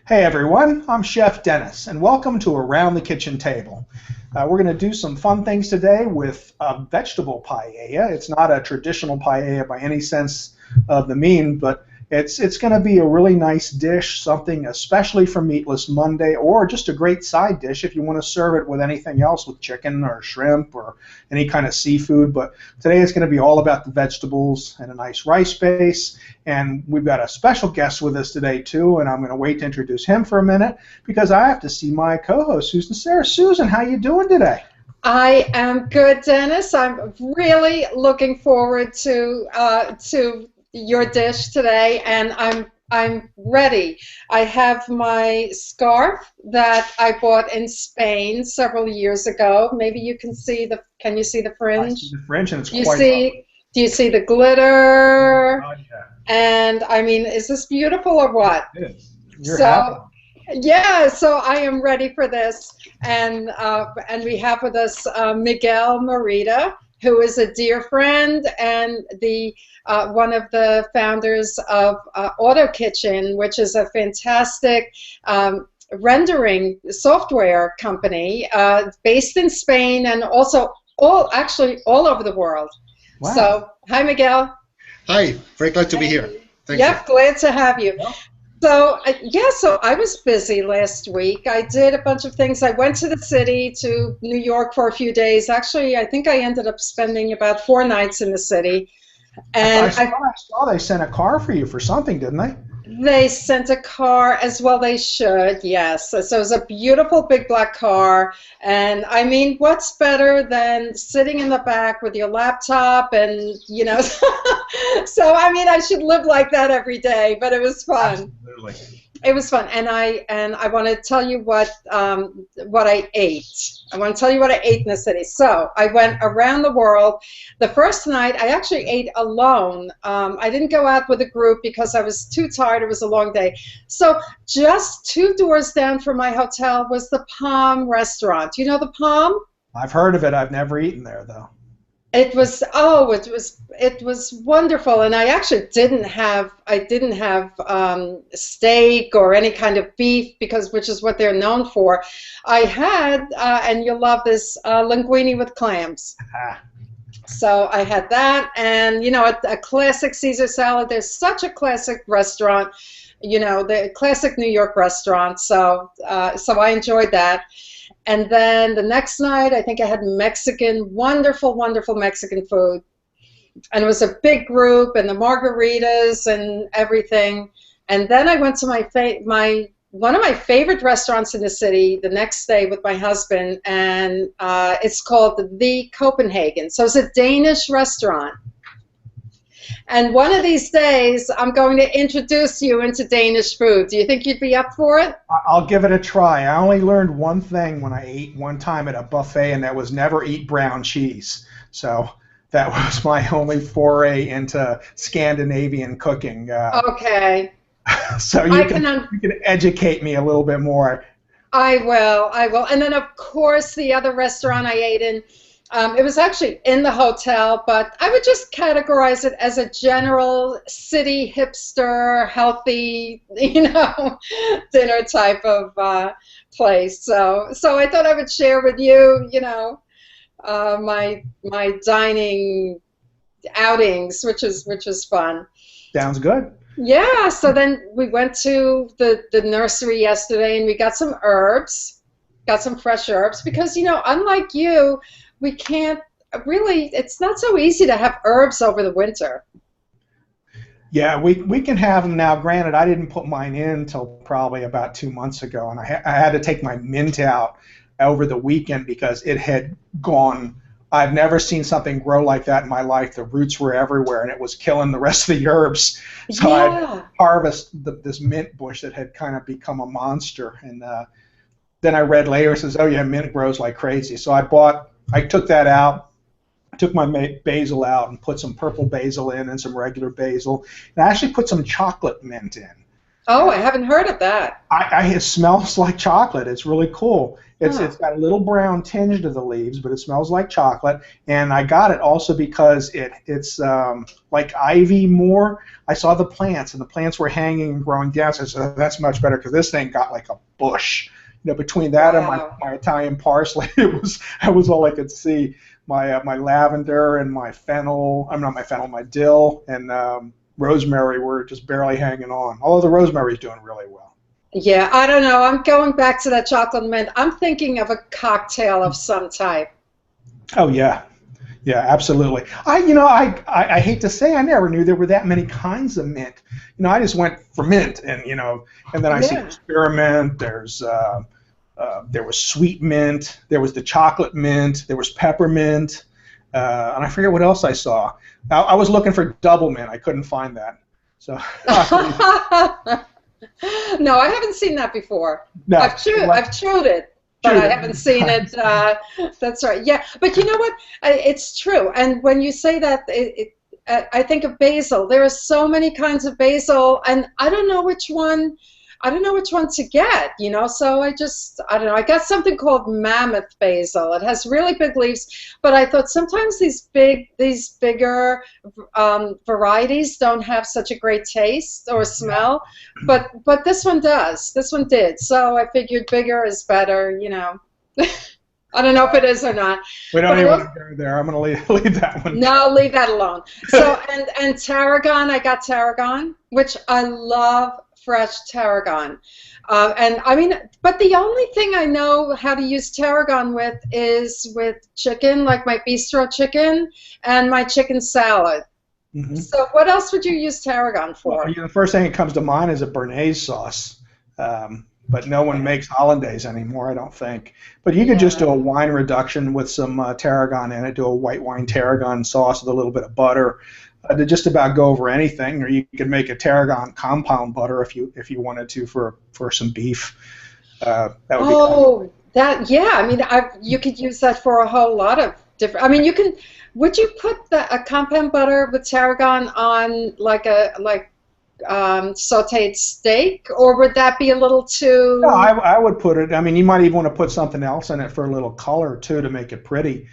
Hey everyone, I'm Chef Dennis, and welcome to Around the Kitchen Table. We're going to do some fun things today with a vegetable paella. It's not a traditional paella by any sense of the mean, but it's going to be a really nice dish, something especially for Meatless Monday, or just a great side dish if you want to serve it with anything else, with chicken or shrimp or any kind of seafood. But today it's going to be all about the vegetables and a nice rice base. And we've got a special guest with us today too, and I'm going to wait to introduce him for a minute because I have to see my co-host, Susan Serra. Susan, how you doing today? I am good, Dennis. I'm really looking forward to your dish today, and I'm ready. I have my scarf that I bought in Spain several years ago. Maybe you can see the. Can you see the fringe? I see the fringe, and it's you quite. See? Do you see the glitter? Oh, yeah. And I mean, is this beautiful or what? It is. You're happy. Yeah, so I am ready for this, and we have with us Miguel Merida, who is a dear friend and the one of the founders of Auto Kitchen, which is a fantastic rendering software company based in Spain and also all over the world. Wow. So, hi, Miguel. Hi, very glad to be here. Thank Yep, you. glad to have you. Yeah. So, so I was busy last week. I did a bunch of things. I went to the city, to New York for a few days. Actually, I think I ended up spending about 4 nights in the city. And I saw they sent a car for you for something, didn't they? They sent a car as well. They should, yes. So it was a beautiful big black car. And I mean, what's better than sitting in the back with your laptop and, you know, so I mean, I should live like that every day, but it was fun. Absolutely. It was fun, and I want to tell you what I ate. I want to tell you what I ate in the city. So I went around the world. The first night I actually ate alone. I didn't go out with a group because I was too tired. It was a long day. So just 2 doors down from my hotel was the Palm restaurant. Do you know the Palm? I've heard of it. I've never eaten there though. It was wonderful, and I actually didn't have steak or any kind of beef which is what they're known for. I had and you'll love this linguine with clams. So I had that, and you know, a classic Caesar salad. There's such a classic restaurant, you know, the classic New York restaurant. So I enjoyed that. And then the next night, I think I had wonderful Mexican food. And it was a big group, and the margaritas and everything. And then I went to one of my favorite restaurants in the city the next day with my husband, and it's called The Copenhagen. So it's a Danish restaurant. And one of these days, I'm going to introduce you into Danish food. Do you think you'd be up for it? I'll give it a try. I only learned one thing when I ate one time at a buffet, and that was never eat brown cheese. So that was my only foray into Scandinavian cooking. Okay. So you can educate me a little bit more. I will. And then, of course, the other restaurant I ate in, it was actually in the hotel, but I would just categorize it as a general city hipster, healthy, you know, dinner type of place. So I thought I would share with you, you know, my dining outings, which is fun. Sounds good. Yeah. So then we went to the nursery yesterday, and we got some herbs, got some fresh herbs, because, you know, unlike you, we can't really, it's not so easy to have herbs over the winter. Yeah, we can have them now. Granted, I didn't put mine in until probably about 2 months ago, and I had to take my mint out over the weekend because it had gone. I've never seen something grow like that in my life. The roots were everywhere, and it was killing the rest of the herbs. So yeah. I harvested this mint bush that had kind of become a monster, and then I read later, it says, oh yeah, mint grows like crazy. So I took that out, took my basil out and put some purple basil in and some regular basil, and I actually put some chocolate mint in. Oh, I haven't heard of that. It smells like chocolate. It's really cool. It's got a little brown tinge to the leaves, but it smells like chocolate. And I got it also because it's like ivy more. I saw the plants, and the plants were hanging and growing down. So I said, that's much better because this thing got like a bush. Between that and my Italian parsley, that was all I could see. My lavender and my fennel. I'm not my fennel, my dill and rosemary were just barely hanging on. Although the rosemary's doing really well. Yeah, I don't know. I'm going back to that chocolate mint. I'm thinking of a cocktail of some type. Oh yeah, yeah, absolutely. I hate to say I never knew there were that many kinds of mint. I just went for mint, and and then I see spearmint. There was sweet mint. There was the chocolate mint. There was peppermint. And I forget what else I saw. I was looking for double mint. I couldn't find that. So. No, I haven't seen that before. No, I've chewed it, but I haven't seen it. That's right. Yeah, but you know what? It's true. And when you say that, I think of basil. There are so many kinds of basil, and I don't know which one. I don't know which one to get, so I don't know. I got something called mammoth basil. It has really big leaves, but I thought sometimes these bigger varieties don't have such a great taste or smell, but this one does. This one did. So I figured bigger is better, I don't know if it is or not. We don't even want to go there. I'm going to leave that one. No, leave that alone. So and tarragon, I got tarragon, which I love. Fresh tarragon, and I mean, but the only thing I know how to use tarragon with is with chicken, like my bistro chicken and my chicken salad. Mm-hmm. So what else would you use tarragon for? Well, the first thing that comes to mind is a béarnaise sauce, but no one makes hollandaise anymore, I don't think. But you could just do a wine reduction with some tarragon in it, do a white wine tarragon sauce with a little bit of butter. To just about go over anything, or you could make a tarragon compound butter if you wanted to for some beef. That would be I mean, you could use that for a whole lot of different. I mean, you can. Would you put a compound butter with tarragon on like sautéed steak, or would that be a little too? No, I would put it. I mean, you might even want to put something else in it for a little color too to make it pretty.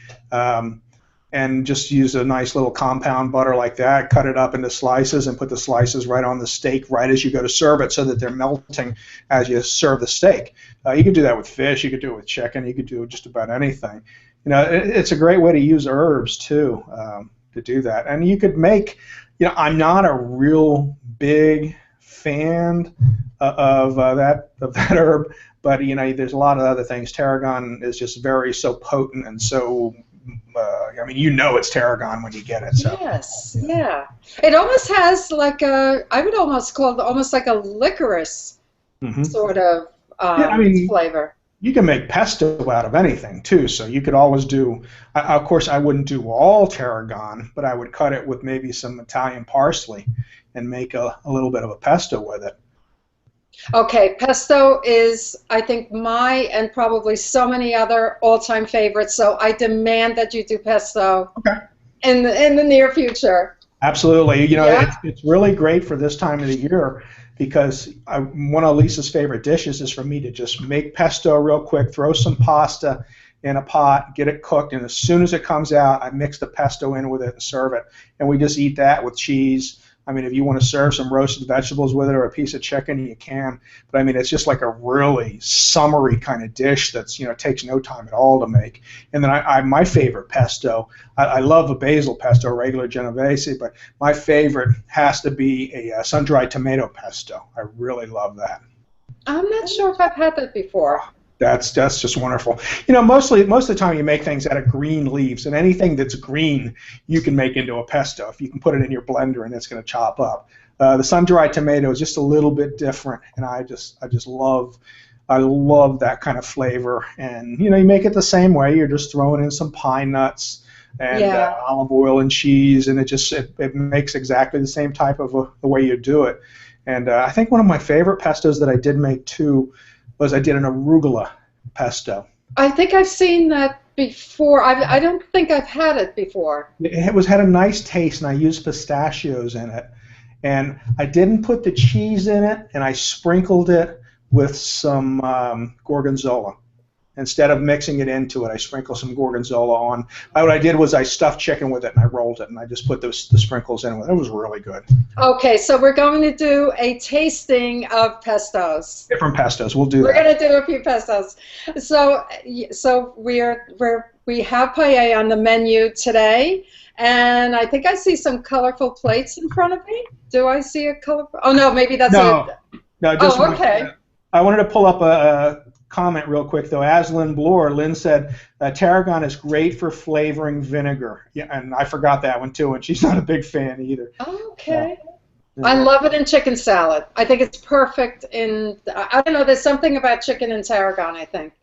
And just use a nice little compound butter like that, cut it up into slices and put the slices right on the steak right as you go to serve it so that they're melting as you serve the steak. You could do that with fish, you could do it with chicken, you could do it just about anything. It's a great way to use herbs too, to do that. And you could make, I'm not a real big fan of that herb, but there's a lot of other things. Tarragon is just so potent and so I mean, it's tarragon when you get it. So. Yes, yeah. It almost has like I would almost call it almost like a licorice sort of flavor. You can make pesto out of anything too, so you could always do, of course I wouldn't do all tarragon, but I would cut it with maybe some Italian parsley and make a little bit of a pesto with it. Okay, pesto is, I think, my and probably so many other all-time favorites. So I demand that you do pesto in the near future. Absolutely. It's really great for this time of the year because one of Lisa's favorite dishes is for me to just make pesto real quick, throw some pasta in a pot, get it cooked, and as soon as it comes out, I mix the pesto in with it and serve it. And we just eat that with cheese. I mean, if you want to serve some roasted vegetables with it or a piece of chicken, you can. But I mean, it's just like a really summery kind of dish that's, takes no time at all to make. And then my favorite pesto, I love a basil pesto, regular Genovese, but my favorite has to be a sun-dried tomato pesto. I really love that. I'm not sure if I've had that before. That's just wonderful. Most of the time you make things out of green leaves, and anything that's green you can make into a pesto if you can put it in your blender and it's going to chop up. The sun-dried tomato is just a little bit different, and I just love that kind of flavor. And you make it the same way. You're just throwing in some pine nuts and olive oil and cheese, and it makes exactly the same type of the way you do it. And I think one of my favorite pestos that I did make too was I did an arugula pesto. I think I've seen that before. I don't think I've had it before. It had a nice taste, and I used pistachios in it. And I didn't put the cheese in it, and I sprinkled it with some gorgonzola. Instead of mixing it into it, I sprinkled some gorgonzola on. What I did was I stuffed chicken with it, and I rolled it, and I just put the sprinkles in with it. It was really good. Okay, so we're going to do a tasting of pestos. Different pestos. We'll do that. We're going to do a few pestos. So we have paella on the menu today, and I think I see some colorful plates in front of me. Do I see a colorful? Oh no, maybe that's no. Just okay. I wanted to pull up a comment real quick though. Aslan Bloor, Lynn said tarragon is great for flavoring vinegar. Yeah, and I forgot that one too, and she's not a big fan either. Okay. I love it in chicken salad. I think it's perfect in. I don't know. There's something about chicken and tarragon, I think.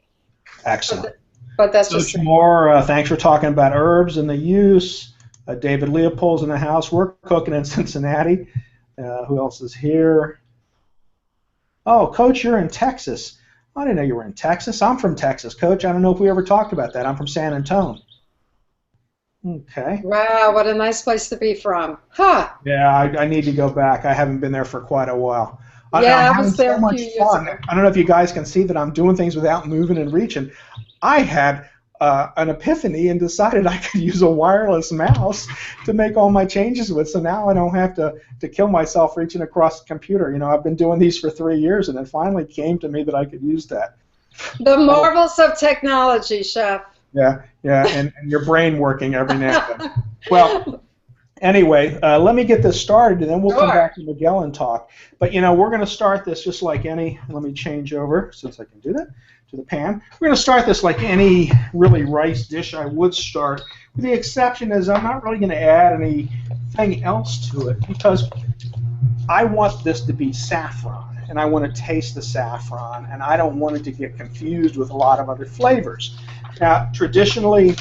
Excellent. But that's so just more. Thanks for talking about herbs and the use. David Leopold's in the house. We're cooking in Cincinnati. Who else is here? Oh, Coach, you're in Texas. I didn't know you were in Texas. I'm from Texas, Coach. I don't know if we ever talked about that. I'm from San Antonio. Okay. Wow, what a nice place to be from. Huh. Yeah, I need to go back. I haven't been there for quite a while. Yeah, I'm I was there so much a few years fun. ago. I don't know if you guys can see that I'm doing things without moving and reaching. I had an epiphany and decided I could use a wireless mouse to make all my changes with, so now I don't have to kill myself reaching across the computer. You know, I've been doing these for 3 years, and it finally came to me that I could use that. The marvels of technology, Chef. Yeah, and your brain working every now and then. Well, anyway, let me get this started, and then we'll come back to Miguel and talk. But, you know, we're going to start this just like any, let me change over, since I can do that, to the pan. We're going to start this like any really rice dish I would start, with the exception is I'm not really going to add anything else to it, because I want this to be saffron, and I want to taste the saffron, and I don't want it to get confused with a lot of other flavors. Now, traditionally,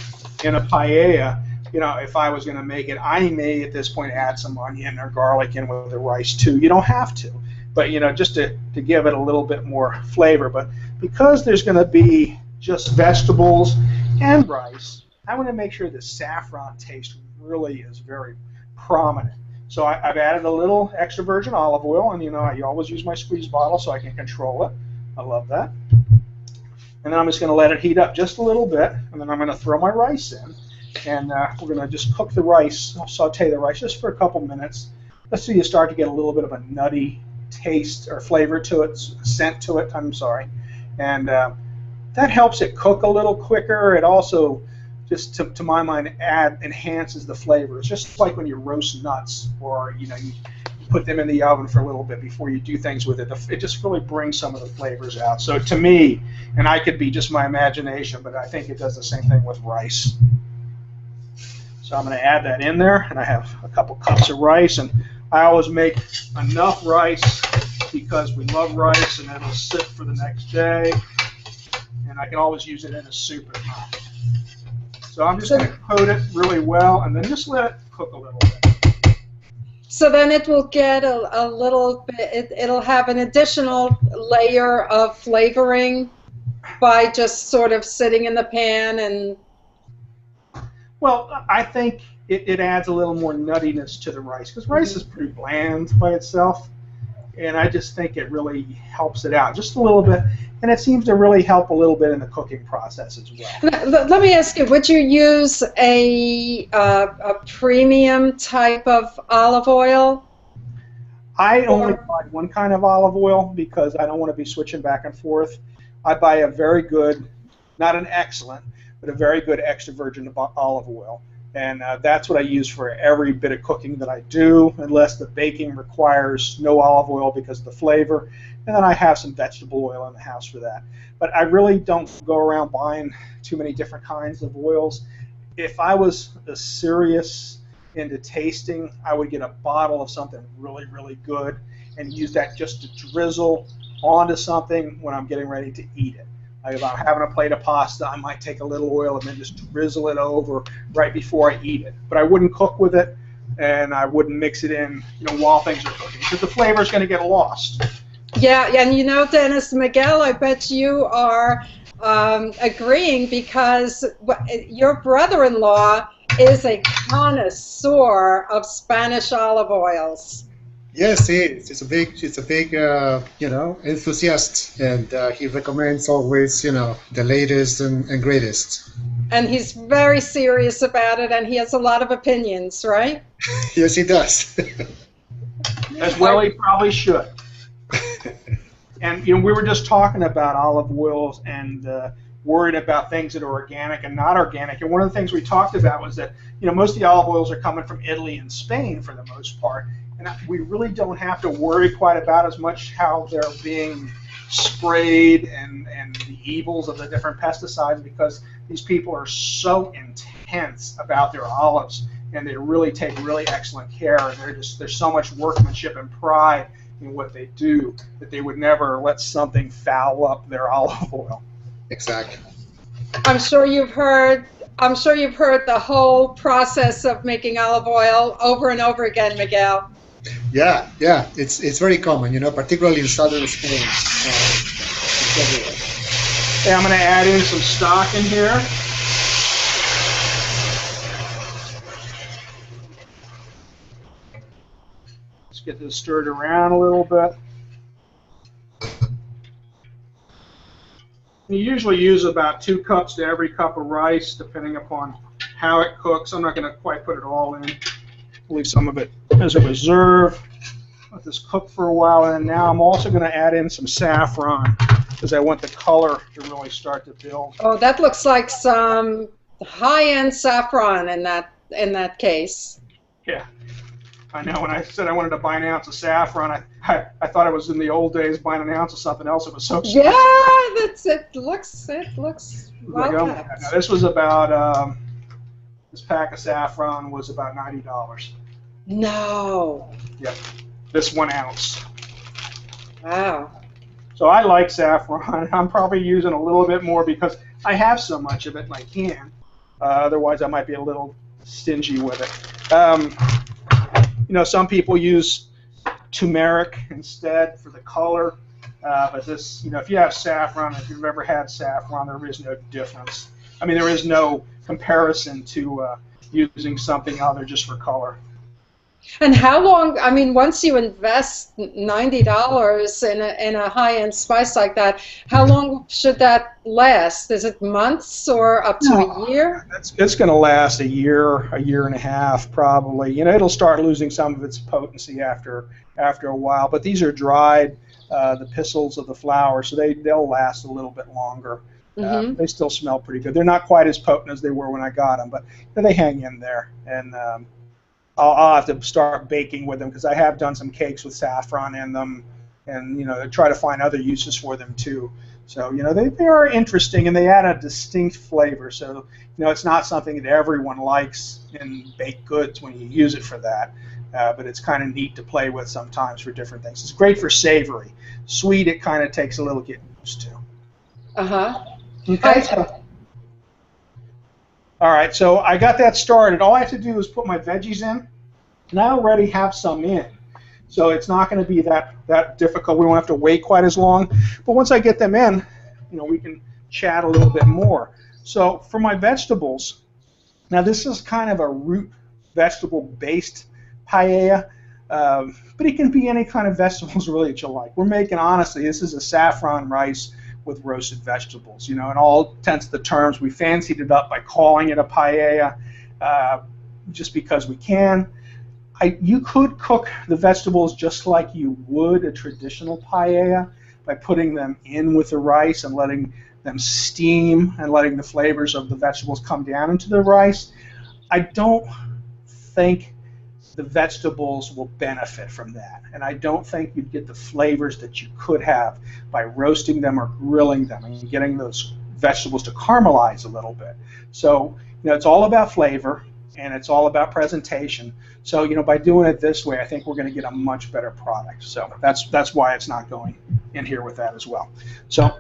in a paella, you know, if I was going to make it, I may at this point add some onion or garlic in with the rice too. You don't have to, but you know, just to give it a little bit more flavor. But because there's going to be just vegetables and rice, I want to make sure the saffron taste really is very prominent. So I've added a little extra virgin olive oil, and you know, I always use my squeeze bottle so I can control it. I love that. And then I'm just going to let it heat up just a little bit, and then I'm going to throw my rice in. And we're going to just cook the rice, I'll saute the rice just for a couple minutes. Let's see, you start to get a little bit of a nutty taste or flavor to it, scent to it, I'm sorry. And that helps it cook a little quicker. It also, just to my mind, enhances the flavor. It's just like when you roast nuts, or you know, you put them in the oven for a little bit before you do things with it. It just really brings some of the flavors out. So to me, and I could be just my imagination, but I think it does the same thing with rice. So I'm going to add that in there, and I have a couple cups of rice, and I always make enough rice because we love rice, and it'll sit for the next day, and I can always use it in a soup at home. So I'm just going to coat it really well, and then just let it cook a little bit. So then it will get a little bit, it'll have an additional layer of flavoring by just sort of sitting in the pan and... Well, I think it adds a little more nuttiness to the rice, because rice is pretty bland by itself, and I just think it really helps it out just a little bit, and it seems to really help a little bit in the cooking process as well. Let me ask you, would you use a premium type of olive oil? I only buy one kind of olive oil because I don't want to be switching back and forth. I buy a very good, not an excellent, but a very good extra virgin olive oil. And that's what I use for every bit of cooking that I do, unless the baking requires no olive oil because of the flavor. And then I have some vegetable oil in the house for that. But I really don't go around buying too many different kinds of oils. If I was serious into tasting, I would get a bottle of something really, really good and use that just to drizzle onto something when I'm getting ready to eat it. Like if I'm having a plate of pasta, I might take a little oil and then just drizzle it over right before I eat it. But I wouldn't cook with it, and I wouldn't mix it in, you know, while things are cooking, because the flavor is going to get lost. Yeah, and you know, Dennis, Miguel, I bet you are agreeing, because your brother-in-law is a connoisseur of Spanish olive oils. Yes, he is. It's a big, enthusiast, and he recommends always, the latest and greatest. And he's very serious about it, and he has a lot of opinions, right? Yes, he does. As well, he probably should. And we were just talking about olive oils and worried about things that are organic and not organic. And one of the things we talked about was that most of the olive oils are coming from Italy and Spain for the most part, and we really don't have to worry quite about as much how they're being sprayed and the evils of the different pesticides, because these people are so intense about their olives, and they really take really excellent care. And there's so much workmanship and pride in what they do that they would never let something foul up their olive oil. Exactly. I'm sure you've heard the whole process of making olive oil over and over again, Miguel. Yeah, it's very common, particularly in southern Spain. It's everywhere. Okay, I'm going to add in some stock in here. Let's get this stirred around a little bit. You usually use about 2 cups to every cup of rice, depending upon how it cooks. I'm not going to quite put it all in. Leave some of it as a reserve. Let this cook for a while, and now I'm also going to add in some saffron because I want the color to really start to build. Oh, that looks like some high-end saffron in that case. Yeah, I know. When I said I wanted to buy an ounce of saffron, I thought it was in the old days buying an ounce of something else. It was so cheap. Yeah, it looks well kept. Now, this was about this pack of saffron was about $90. No. Yep, this 1 ounce. Wow. So I like saffron. I'm probably using a little bit more because I have so much of it and I can. Otherwise, I might be a little stingy with it. Some people use turmeric instead for the color. But this, if you have saffron, if you've ever had saffron, there is no difference. I mean, there is no comparison to using something other just for color. And how long? I mean, once you invest $90 in a high-end spice like that, how long should that last? Is it months or up to a year? It's going to last a year and a half, probably. It'll start losing some of its potency after a while. But these are dried, the pistils of the flower, so they'll last a little bit longer. Mm-hmm. They still smell pretty good. They're not quite as potent as they were when I got them, but they hang in there. And I'll have to start baking with them because I have done some cakes with saffron in them, and try to find other uses for them too. So they are interesting, and they add a distinct flavor. So it's not something that everyone likes in baked goods when you use it for that, but it's kind of neat to play with sometimes for different things. It's great for savory. Sweet, it kind of takes a little getting used to. Okay. All right, so I got that started. All I have to do is put my veggies in, and I already have some in. So it's not going to be that difficult. We won't have to wait quite as long. But once I get them in, we can chat a little bit more. So for my vegetables, now this is kind of a root vegetable-based paella, but it can be any kind of vegetables really that you like. We're making, honestly, this is a saffron rice with roasted vegetables. In all intents and terms, we fancied it up by calling it a paella just because we can. You could cook the vegetables just like you would a traditional paella by putting them in with the rice and letting them steam and letting the flavors of the vegetables come down into the rice. I don't think the vegetables will benefit from that, and I don't think you'd get the flavors that you could have by roasting them or grilling them and getting those vegetables to caramelize a little bit. So it's all about flavor and it's all about presentation. So by doing it this way, I think we're going to get a much better product. So that's why it's not going in here with that as well. So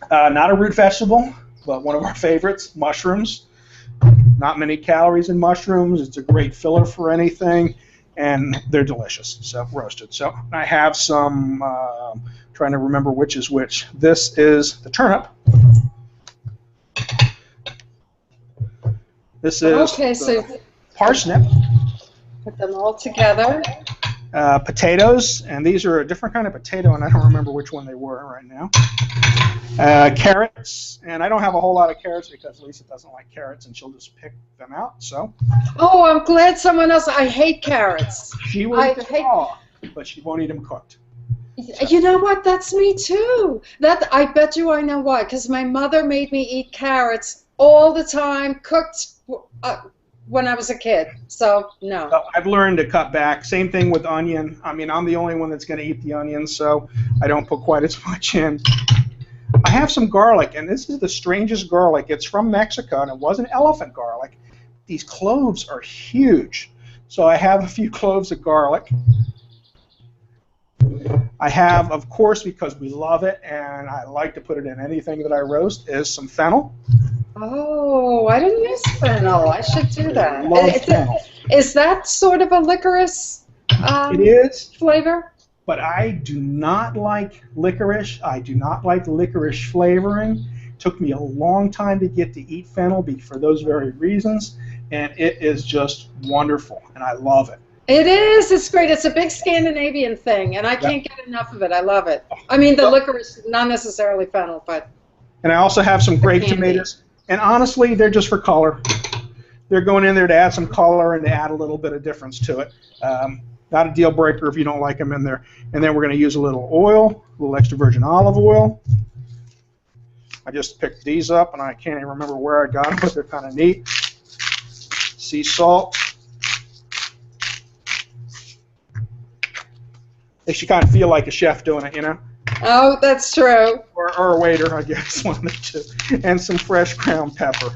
not a root vegetable, but one of our favorites, mushrooms. Not many calories in mushrooms. It's a great filler for anything, and they're delicious. So roasted. So I have some. Trying to remember which is which. This is the turnip. This is okay. So parsnip. put them all together. Potatoes, and these are a different kind of potato, and I don't remember which one they were right now. Carrots, and I don't have a whole lot of carrots because Lisa doesn't like carrots, and she'll just pick them out. So. Oh, I'm glad someone else. I hate carrots. She will eat them raw, but she won't eat them cooked. So. You know what? That's me too. I bet you I know why. Because my mother made me eat carrots all the time, cooked when I was a kid. So no. So I've learned to cut back. Same thing with onion. I mean, I'm the only one that's going to eat the onion, so I don't put quite as much in. I have some garlic, and this is the strangest garlic. It's from Mexico, and it wasn't elephant garlic. These cloves are huge. So I have a few cloves of garlic. I have, of course, because we love it, and I like to put it in anything that I roast, is some fennel. Oh, I didn't use fennel. I should do that. Fennel. Is that sort of a licorice it is flavor? But I do not like licorice. I do not like licorice flavoring. It took me a long time to get to eat fennel for those very reasons, and it is just wonderful, and I love it. It is. It's great. It's a big Scandinavian thing, and I can't get enough of it. I love it. I mean, the licorice, not necessarily fennel, but. And I also have some grape tomatoes, and honestly, they're just for color. They're going in there to add some color and to add a little bit of difference to it. Not a deal breaker if you don't like them in there. And then we're going to use a little oil, a little extra virgin olive oil. I just picked these up, and I can't even remember where I got them, but they're kind of neat. Sea salt. Makes you kind of feel like a chef doing it, you know? Oh, that's true. Or a waiter, I guess, one of the two. And some fresh ground pepper.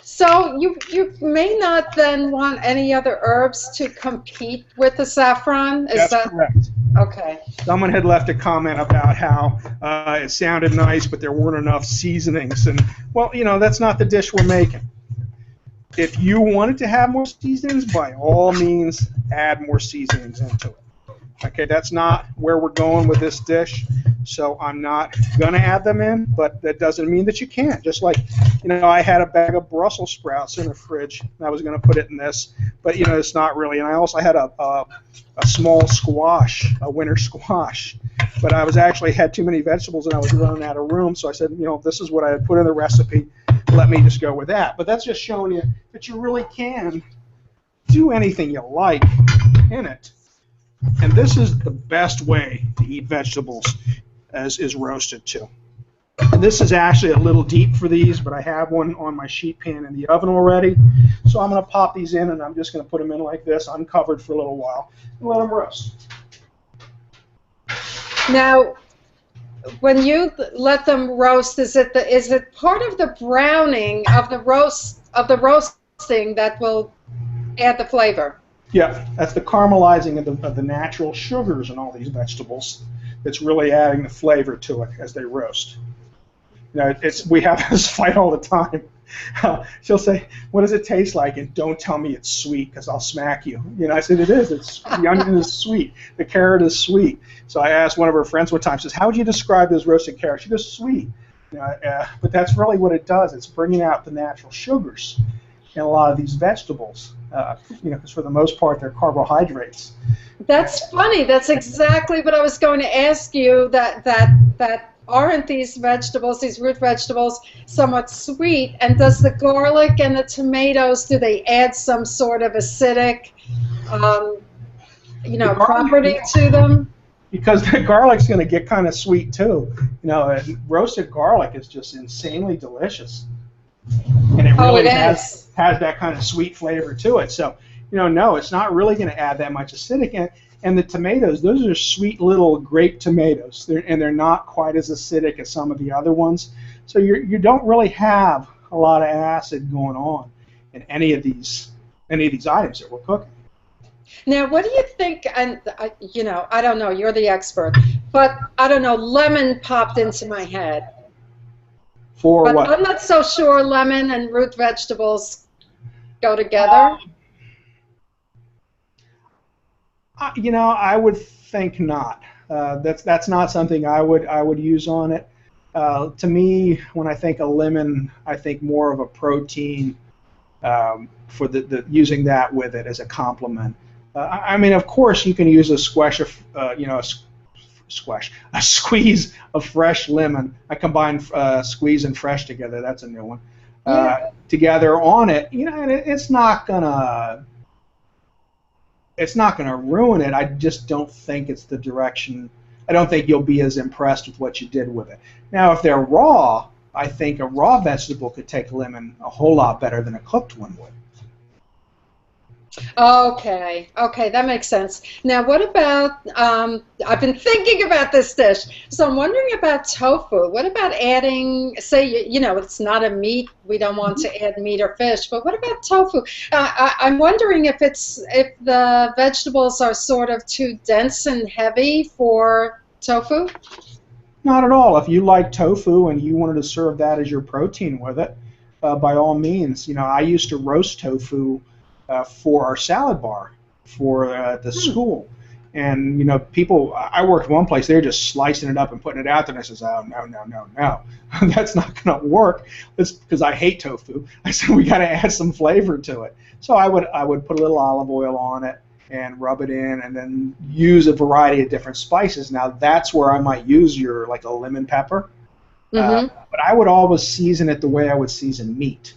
So you may not then want any other herbs to compete with the saffron? That's correct. Okay. Someone had left a comment about how it sounded nice, but there weren't enough seasonings. And, well, you know, that's not the dish we're making. If you wanted to have more seasonings, by all means, add more seasonings into it. Okay, that's not where we're going with this dish, so I'm not going to add them in, but that doesn't mean that you can't. Just like, you know, I had a bag of Brussels sprouts in the fridge, and I was going to put it in this, but, you know, it's not really. And I also had a small squash, a winter squash, but I was actually had too many vegetables, and I was running out of room, so I said, you know, this is what I had put in the recipe. Let me just go with that. But that's just showing you that you really can do anything you like in it. And this is the best way to eat vegetables, as is roasted too. And this is actually a little deep for these, but I have one on my sheet pan in the oven already. So I'm going to pop these in, and I'm just going to put them in like this, uncovered for a little while, and let them roast. Now, when you let them roast, is it part of the browning of the roasting that will add the flavor? Yeah, that's the caramelizing of the natural sugars in all these vegetables that's really adding the flavor to it as they roast. You know, we have this fight all the time. She'll say, "What does it taste like?" And don't tell me it's sweet, because I'll smack you. You know, I said it is. The onion is sweet. The carrot is sweet. So I asked one of her friends one time. She says, "How would you describe those roasted carrots?" She goes, "Sweet." You know, but that's really what it does. It's bringing out the natural sugars in a lot of these vegetables. You know, because for the most part they're carbohydrates. That's funny. That's exactly what I was going to ask you. That aren't these vegetables, these root vegetables, somewhat sweet? And does the garlic and the tomatoes, do they add some sort of acidic, you know, property to them? Because the garlic's going to get kind of sweet too. You know, roasted garlic is just insanely delicious. And it really has that kind of sweet flavor to it. So, you know, no, it's not really going to add that much acidic. And the tomatoes, those are sweet little grape tomatoes, they're not quite as acidic as some of the other ones. So you don't really have a lot of acid going on in any of these items that we're cooking. Now, what do you think? And you know, I don't know. You're the expert, but I don't know. Lemon popped into my head. For what? I'm not so sure lemon and root vegetables go together. You know, I would think not. That's not something I would use on it. To me, when I think of lemon, I think more of a protein for the using that with it as a complement. I mean, of course, you can use a squash of, a squeeze of fresh lemon. I combine squeeze and fresh together. That's a new one. Together on it, and it's not gonna ruin it. I just don't think it's the direction. I don't think you'll be as impressed with what you did with it. Now, if they're raw, I think a raw vegetable could take lemon a whole lot better than a cooked one would. Okay, that makes sense. Now, what about, I've been thinking about this dish, so I'm wondering about tofu. What about adding, say, it's not a meat, we don't want to add meat or fish, but what about tofu? I'm wondering if the vegetables are sort of too dense and heavy for tofu? Not at all. If you like tofu and you wanted to serve that as your protein with it, by all means. I used to roast tofu for our salad bar for the school. And, people, I worked one place, they were just slicing it up and putting it out there, and I says, oh, no. That's not going to work. It's because I hate tofu. I said, we got to add some flavor to it. So I would put a little olive oil on it and rub it in and then use a variety of different spices. Now, that's where I might use like a lemon pepper. But I would always season it the way I would season meat.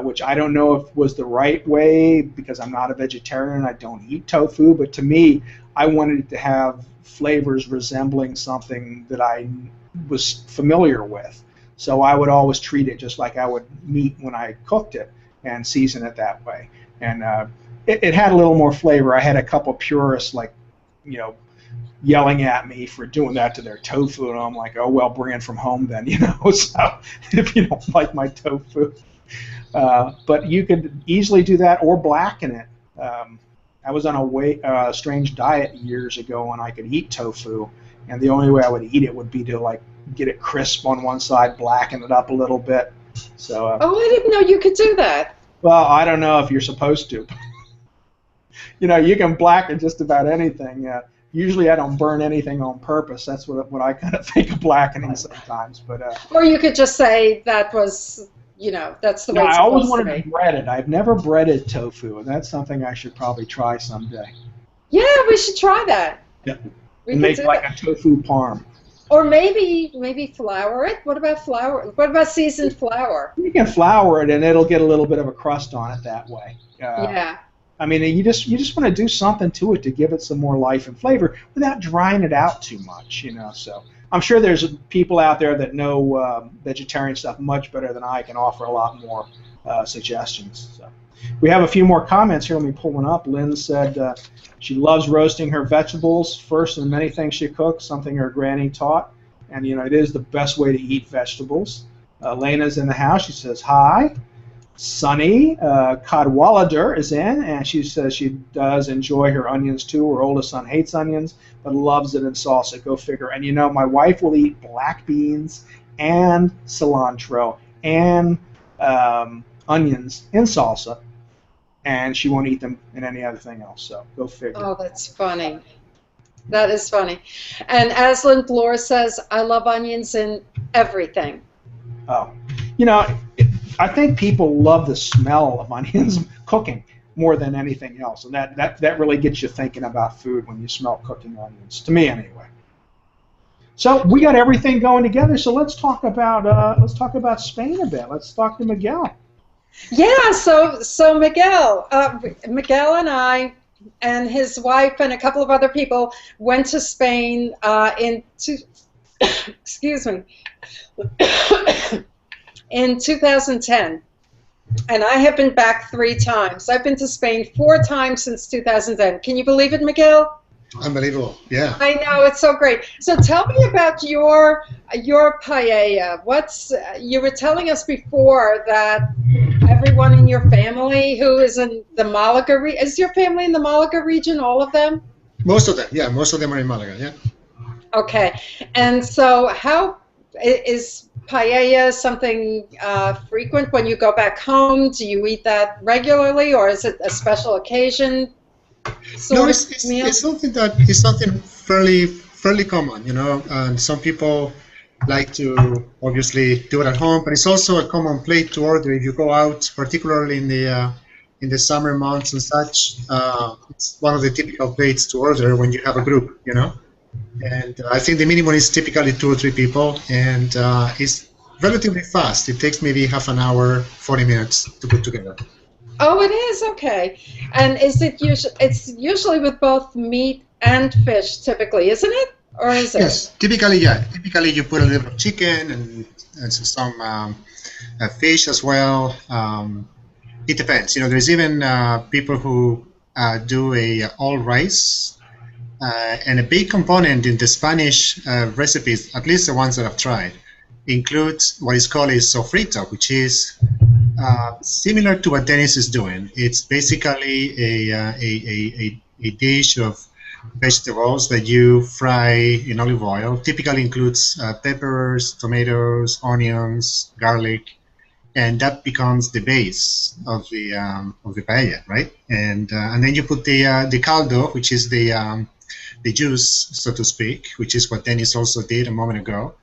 Which I don't know if was the right way because I'm not a vegetarian, I don't eat tofu, but to me, I wanted it to have flavors resembling something that I was familiar with. So I would always treat it just like I would meat when I cooked it and season it that way. And it had a little more flavor. I had a couple purists yelling at me for doing that to their tofu, and I'm like, oh, well, bring it from home then, so if you don't like my tofu. But you could easily do that or blacken it. I was on a strange diet years ago, and I could eat tofu, and the only way I would eat it would be to get it crisp on one side, blacken it up a little bit. So. Oh, I didn't know you could do that. Well, I don't know if you're supposed to. You can blacken just about anything. Usually, I don't burn anything on purpose. That's what I kind of think of blackening sometimes. But. Or you could just say that was. That's the way it's supposed to be. I always wanted to bread it. I've never breaded tofu, and that's something I should probably try someday. Yeah, we should try that. Yeah. Make like a tofu parm. Or maybe flour it. What about flour? What about seasoned flour? You can flour it, and it'll get a little bit of a crust on it that way. Yeah. I mean, you just want to do something to it to give it some more life and flavor without drying it out too much, So. I'm sure there's people out there that know vegetarian stuff much better than I can offer a lot more suggestions. So we have a few more comments here. Let me pull one up. Lynn said she loves roasting her vegetables first in many things she cooks, something her granny taught. And, it is the best way to eat vegetables. Lena's in the house. She says, hi. Sunny Cadwallader is in, and she says she does enjoy her onions too. Her oldest son hates onions, but loves it in salsa. Go figure. And my wife will eat black beans and cilantro and onions in salsa, and she won't eat them in any other thing else. So go figure. Oh, that's funny. That is funny. And Aslan Blore says, I love onions in everything. Oh, I think people love the smell of onions cooking more than anything else, and that really gets you thinking about food when you smell cooking onions. To me, anyway. So we got everything going together. So let's talk about Spain a bit. Let's talk to Miguel. Yeah. So Miguel and I and his wife and a couple of other people went to Spain excuse me. In 2010, and I have been back 3 times. I've been to Spain 4 times since 2010. Can you believe it, Miguel? Unbelievable, yeah. I know, it's so great. So tell me about your paella. You were telling us before that everyone in your family who is in the Malaga region, is your family in the Malaga region, all of them? Most of them, yeah. Most of them are in Malaga, yeah. Okay, and so how is paella something frequent when you go back home? Do you eat that regularly, or is it a special occasion? No, it's something fairly common, and some people like to obviously do it at home, but it's also a common plate to order if you go out, particularly in in the summer months and such, it's one of the typical plates to order when you have a group, you know. And I think the minimum is typically 2 or 3 people, and it's relatively fast. It takes maybe half an hour, 40 minutes to put together. Oh, it is? Okay. And is it usually, it's usually with both meat and fish typically, isn't it? Or is it? Yes, typically, yeah. Typically, you put a little chicken and some fish as well. It depends. You know, there's even people who do a all rice, and a big component in the Spanish recipes, at least the ones that I've tried, includes what is called a sofrito, which is similar to what Dennis is doing. It's basically a dish of vegetables that you fry in olive oil. Typically includes peppers, tomatoes, onions, garlic, and that becomes the base of the paella, right? And then you put the caldo, which is the juice, so to speak, which is what Dennis also did a moment ago.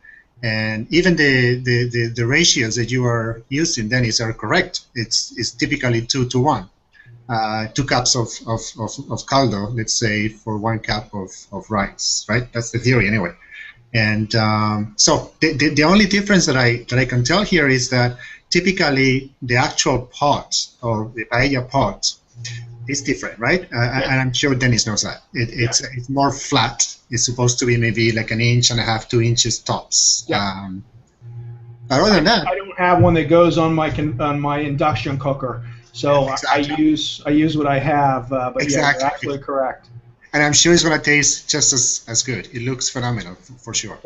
And even the ratios that you are using, Dennis, are correct. It's typically 2 to 1. 2 cups of caldo, let's say, for 1 cup of rice, right? That's the theory anyway. And so the only difference that I can tell here is that typically the actual pot, or the paella pot, is different, right? And I'm sure Dennis knows that. It's more flat. It's supposed to be maybe like 1.5 inches, 2 inches tops. Yeah. But other than that, I don't have one that goes on my induction cooker, so exactly. I use what I have. But exactly. Yeah, you're absolutely correct. And I'm sure it's going to taste just as good. It looks phenomenal, for sure.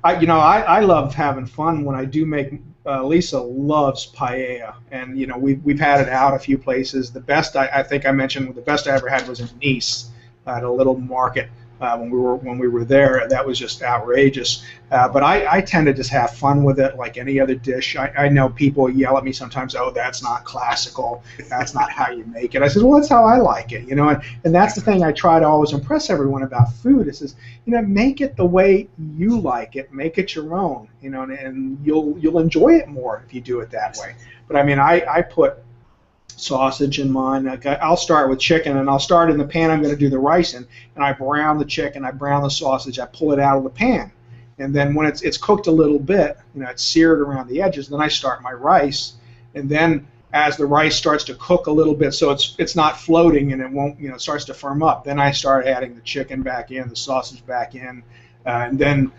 I love having fun when I do make. Lisa loves paella, and we've had it out a few places. The best I think I mentioned, the best I ever had was in Nice at a little market when we were there. That was just outrageous. But I tend to just have fun with it, like any other dish. I know people yell at me sometimes, "Oh, that's not classical. That's not how you make it." I said, "Well, that's how I like it," And that's the thing I try to always impress everyone about food. It says, make it the way you like it, make it your own, and you'll enjoy it more if you do it that way. But I mean, I put sausage in mine. I'll start with chicken, and I'll start in the pan I'm going to do the rice in, and I brown the chicken, I brown the sausage, I pull it out of the pan, and then when it's cooked a little bit, it's seared around the edges, then I start my rice, and then as the rice starts to cook a little bit, so it's not floating and it won't, it starts to firm up, then I start adding the chicken back in, the sausage back in, and then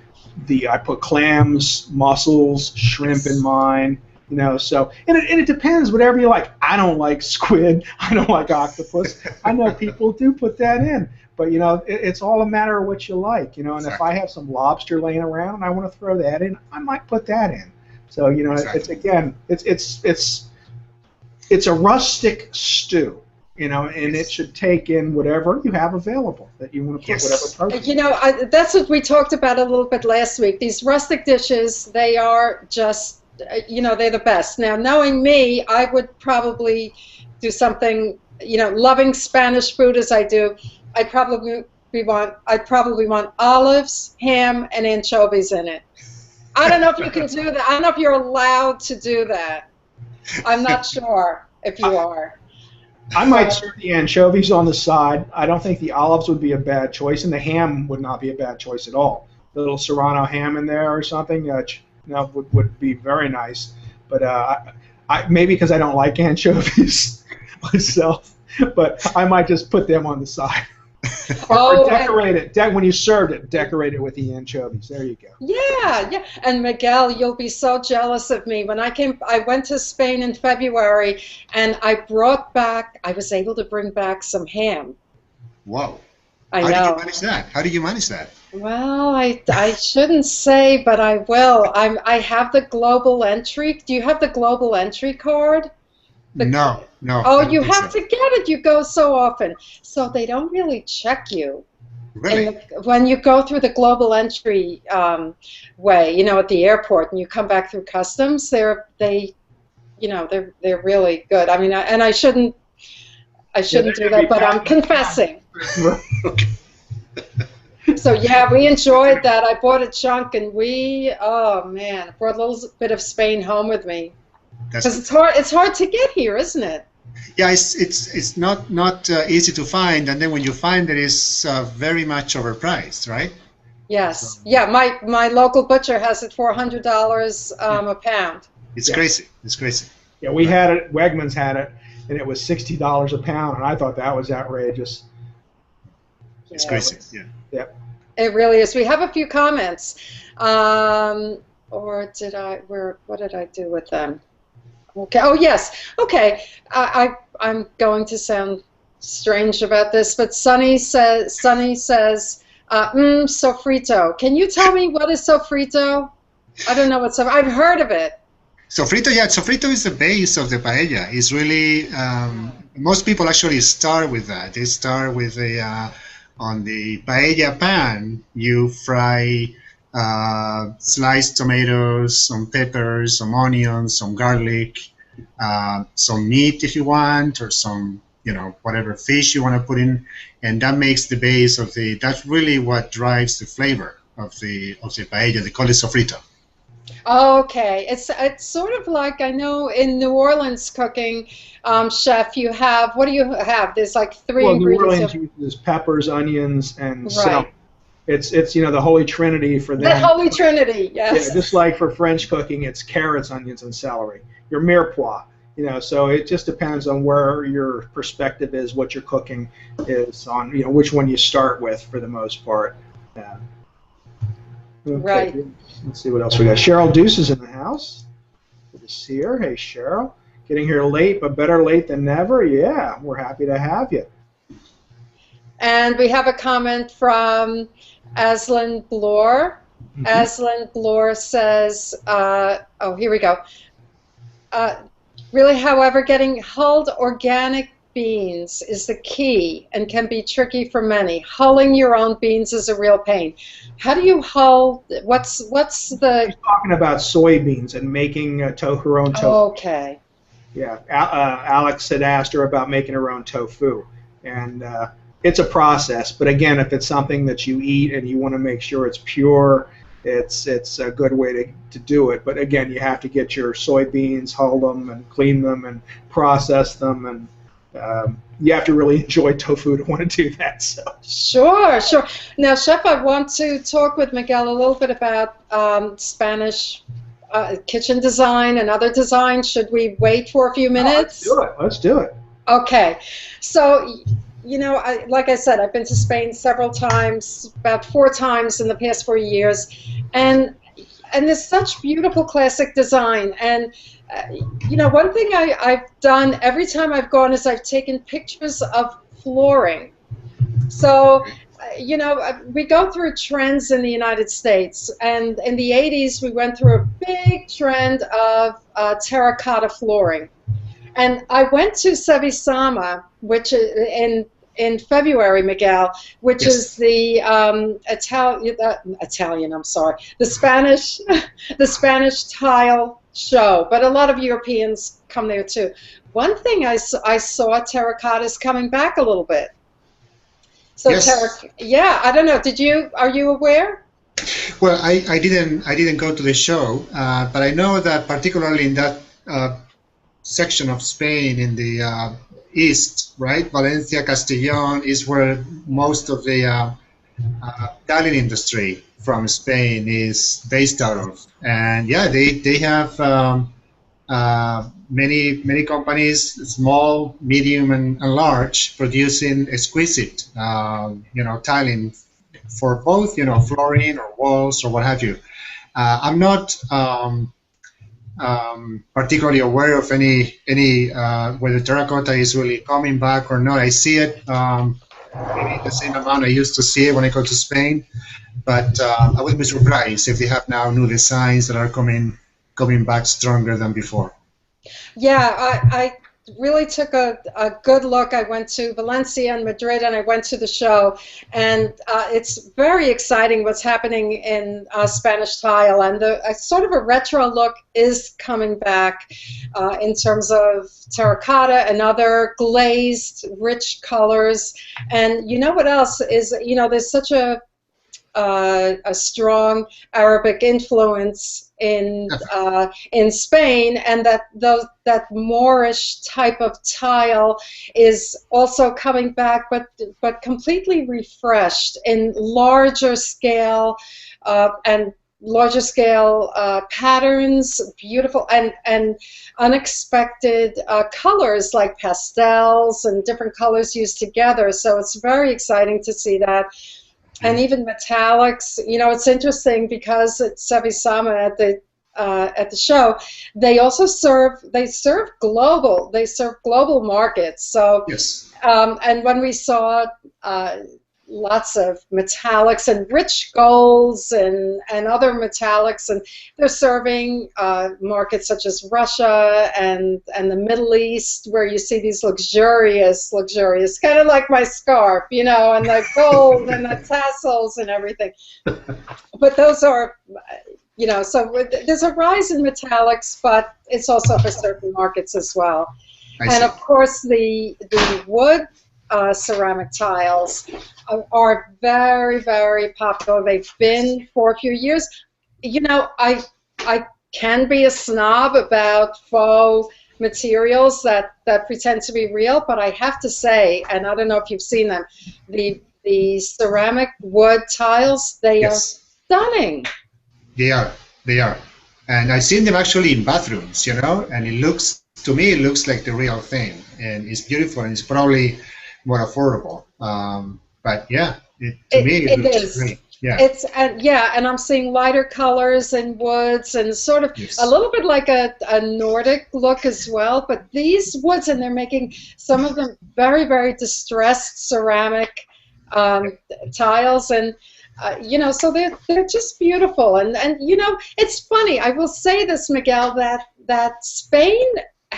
I put clams, mussels, shrimp in mine. So and it depends, whatever you like. I don't like squid. I don't like octopus. I know people do put that in, but it's all a matter of what you like. And Exactly. If I have some lobster laying around and I want to throw that in, I might put that in. So Exactly. it's a rustic stew. And it should take in whatever you have available that you want to put, Yes. whatever protein. That's what we talked about a little bit last week. These rustic dishes, they are just, they're the best. Now, knowing me, I would probably do something, loving Spanish food as I do, I'd probably want olives, ham, and anchovies in it. I don't know if you can do that. I don't know if you're allowed to do that. I'm not sure if you are. I might serve the anchovies on the side. I don't think the olives would be a bad choice, and the ham would not be a bad choice at all. A little Serrano ham in there or something would be very nice. But I maybe because I don't like anchovies myself, but I might just put them on the side. Or decorate it. When you served it, decorate it with the anchovies. There you go. Yeah. And Miguel, you'll be so jealous of me. When I went to Spain in February, and I was able to bring back some ham. Wow. I know. How did you manage that? How did you manage that? Well, I shouldn't say, but I will. I have the global entry. Do you have the global entry card? No. Oh, you have to get it. You go so often. So they don't really check you. Really? When you go through the global entry way, at the airport, and you come back through customs, they're really good. I mean, I shouldn't do that, but I'm confessing. Okay. So yeah, we enjoyed that. I bought a chunk, and brought a little bit of Spain home with me. Because it's hard to get here, isn't it? Yeah, it's not easy to find, and then when you find it, it's very much overpriced, right? So Yes. Yeah, my local butcher has it for $100 a pound. it's Yeah. crazy. It's crazy. Yeah, we Right. had it. Wegmans had it, and it was $60 a pound, and I thought that was outrageous. It's Yeah, crazy. Yeah. Yeah. it really is. We have a few comments. Or did what did I do with them? Okay. Oh, yes. Okay. I'm going to sound strange about this, but Sunny says, sofrito. Can you tell me what is sofrito? I don't know what I've heard of it. Sofrito, yeah, sofrito is the base of the paella. It's really most people actually start with that. They start with on the paella pan. You fry sliced tomatoes, some peppers, some onions, some garlic, some meat if you want, or some whatever fish you want to put in, and that makes the base of the. That's really what drives the flavor of the paella. They call it sofrito. Okay, it's sort of like I know in New Orleans cooking, chef, you have what do you have? There's like three Well, New ingredients. Orleans uses peppers, onions, and celery. Right. It's the Holy Trinity for The them. Holy Trinity, Yeah, yes. just like for French cooking, it's carrots, onions, and celery. Your mirepoix. So it just depends on where your perspective is, what you're cooking is on, which one you start with for the most part. Yeah. Okay. Right. Let's see what else we got. Cheryl Deuce is in the house. Good to see her. Hey, Cheryl. Getting here late, but better late than never. Yeah, we're happy to have you. And we have a comment from Aslan Bloor. Mhm. Aslan Bloor says, here we go. Really, however, getting hulled organic beans is the key and can be tricky for many. Hulling your own beans is a real pain. How do you hull? What's the? She's talking about soybeans and making her own tofu. Okay. Yeah, Alex had asked her about making her own tofu, and it's a process. But again, if it's something that you eat and you want to make sure it's pure, it's a good way to do it. But again, you have to get your soybeans, hull them, and clean them, and process them, and you have to really enjoy tofu to want to do that. So. Sure. Now, Chef, I want to talk with Miguel a little bit about Spanish kitchen design and other designs. Should we wait for a few minutes? Let's do it. Okay. So, like I said, I've been to Spain several times, about 4 times in the past 4 years, and there's such beautiful classic design. And one thing I've done every time I've gone is I've taken pictures of flooring. So, we go through trends in the United States, and in the 80s we went through a big trend of terracotta flooring. And I went to Sevisama, which is in February, Miguel, which Yes. is the Italian. I'm sorry, the Spanish tile show. But a lot of Europeans come there too. One thing I saw terracotta is coming back a little bit. So Yes. yeah, I don't know. Are you aware? Well, I didn't go to the show, but I know that particularly in that section of Spain in the east, right, Valencia, Castellón is where most of the Italian industry from Spain is based out of, and yeah, they have many companies, small, medium, and large, producing exquisite tiling for both flooring or walls or what have you. I'm not particularly aware of any whether terracotta is really coming back or not. I see it maybe the same amount I used to see it when I go to Spain, but I would be surprised if they have now new designs that are coming back stronger than before. Yeah, I really took a good look. I went to Valencia and Madrid, and I went to the show, and it's very exciting what's happening in Spanish tile, and sort of a retro look is coming back in terms of terracotta and other glazed, rich colors. And you know what else is, there's such a a strong Arabic influence in Spain, and that Moorish type of tile is also coming back, but completely refreshed in larger scale and larger scale patterns, beautiful and unexpected colors like pastels and different colors used together. So it's very exciting to see that. And even metallics. You know, it's interesting because at Sevisama at the show, they also serve global markets. So Yes. And when we saw lots of metallics and rich golds and other metallics, and they're serving markets such as Russia and the Middle East, where you see these luxurious, kind of like my scarf, you know, and the gold and the tassels and everything. But those are, you know, so there's a rise in metallics, but it's also for certain markets as well. And of course, the wood ceramic tiles are very, very popular. They've been for a few years. You know, I can be a snob about faux materials that pretend to be real, but I have to say, and I don't know if you've seen them, the ceramic wood tiles, they are stunning. They are. And I've seen them actually in bathrooms, you know, and to me, it looks like the real thing. And it's beautiful, and it's probably more affordable. But yeah, to me, it looks great. Yeah. And I'm seeing lighter colors and woods and sort of a little bit like a Nordic look as well. But these woods, and they're making some of them very, very distressed ceramic tiles, and you know, so they're just beautiful. And you know, it's funny. I will say this, Miguel, that Spain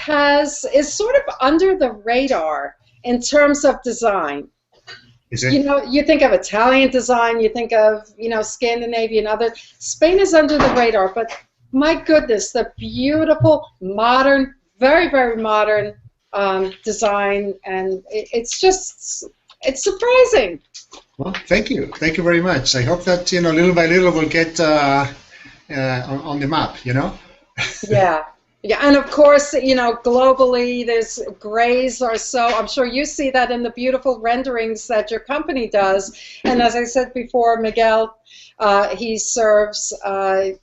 is sort of under the radar in terms of design. Is it? You know, you think of Italian design, you think of, you know, Scandinavian, other. Spain is under the radar, but my goodness, the beautiful, modern, very, very modern design, and it's surprising. Well, thank you very much. I hope that, you know, little by little we'll get on the map, you know. Yeah, and of course, you know, globally, there's grays are so, I'm sure you see that in the beautiful renderings that your company does. And as I said before, Miguel, he serves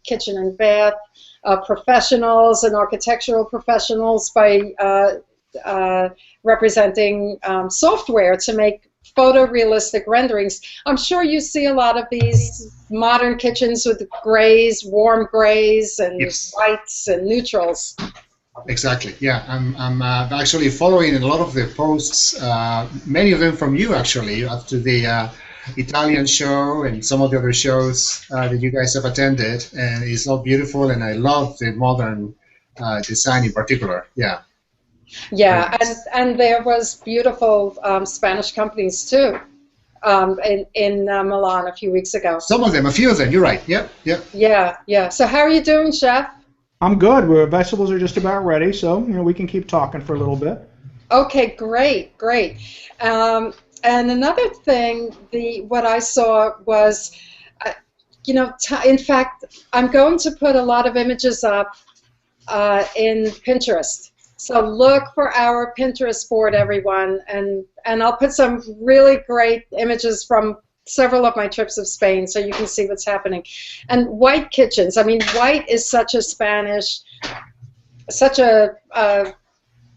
kitchen and bath professionals and architectural professionals by representing software to make photorealistic renderings. I'm sure you see a lot of these modern kitchens with grays, warm grays, and whites and neutrals. Exactly. Yeah, I'm actually following a lot of the posts, many of them from you actually, after the Italian show and some of the other shows that you guys have attended, and it's all beautiful, and I love the modern design in particular. Yeah. Yeah, and there was beautiful Spanish companies too in Milan a few weeks ago. A few of them. You're right. Yep. Yeah. So how are you doing, Chef? I'm good. Our vegetables are just about ready, so you know we can keep talking for a little bit. Okay, great. And another thing, what I saw was, you know, in fact, I'm going to put a lot of images up in Pinterest. So look for our Pinterest board, everyone, and I'll put some really great images from several of my trips of Spain so you can see what's happening. And white kitchens, I mean, white is such a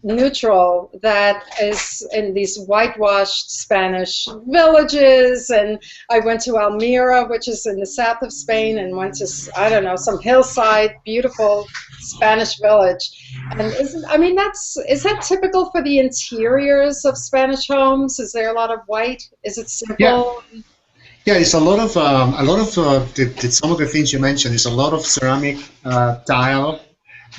neutral that is in these whitewashed Spanish villages, and I went to Almira, which is in the south of Spain, and went to, I don't know, some hillside, beautiful Spanish village. And is that typical for the interiors of Spanish homes? Is there a lot of white? Is it simple? Yeah, it's a lot of some of the things you mentioned. There's a lot of ceramic tile,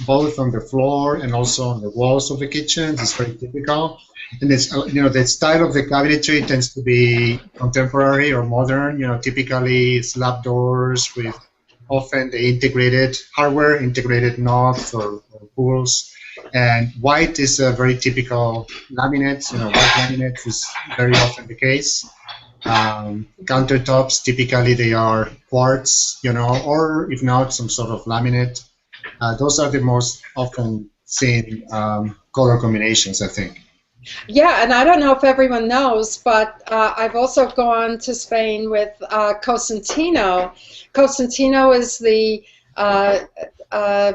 both on the floor and also on the walls of the kitchens. It's very typical. And it's, you know, the style of the cabinetry tends to be contemporary or modern. You know, typically slab doors with often the integrated hardware, integrated knobs or pulls. And white is a very typical laminate. You know, white laminate is very often the case. Countertops, typically they are quartz, or if not, some sort of laminate. Those are the most often seen color combinations, I think. Yeah, and I don't know if everyone knows, but I've also gone to Spain with Cosentino. Cosentino is the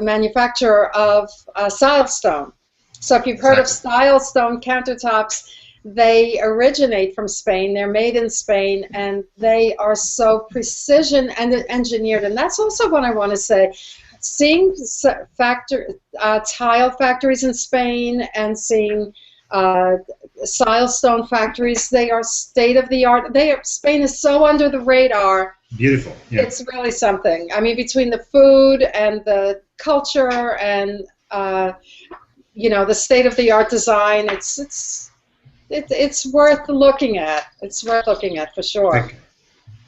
manufacturer of Silestone. So if you've heard of Silestone countertops, they originate from Spain. They're made in Spain, and they are so precision and engineered. And that's also what I want to say. Seeing tile factories in Spain and seeing Silestone factories, they are state of the art. Spain is so under the radar. Beautiful. Yeah. It's really something. I mean, between the food and the culture and the state of the art design, it's worth looking at. It's worth looking at for sure.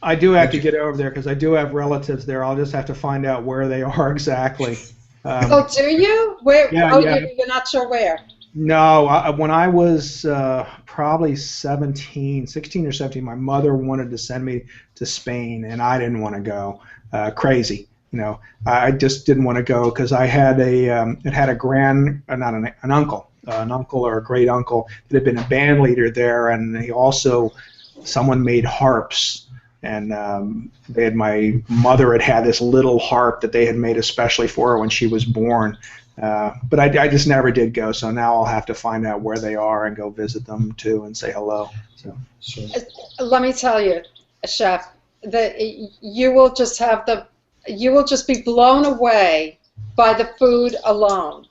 I do have to get over there because I do have relatives there. I'll just have to find out where they are exactly. Oh, do you? Where? Yeah, oh, yeah. You're not sure where? No, when I was probably 16 or 17, my mother wanted to send me to Spain, and I didn't want to go. Crazy, I just didn't want to go because I had an uncle or a great uncle that had been a band leader there, and someone made harps. And my mother had this little harp that they had made especially for her when she was born. But I just never did go, so now I'll have to find out where they are and go visit them too and say hello. So. Let me tell you, Chef, that you will just be blown away by the food alone.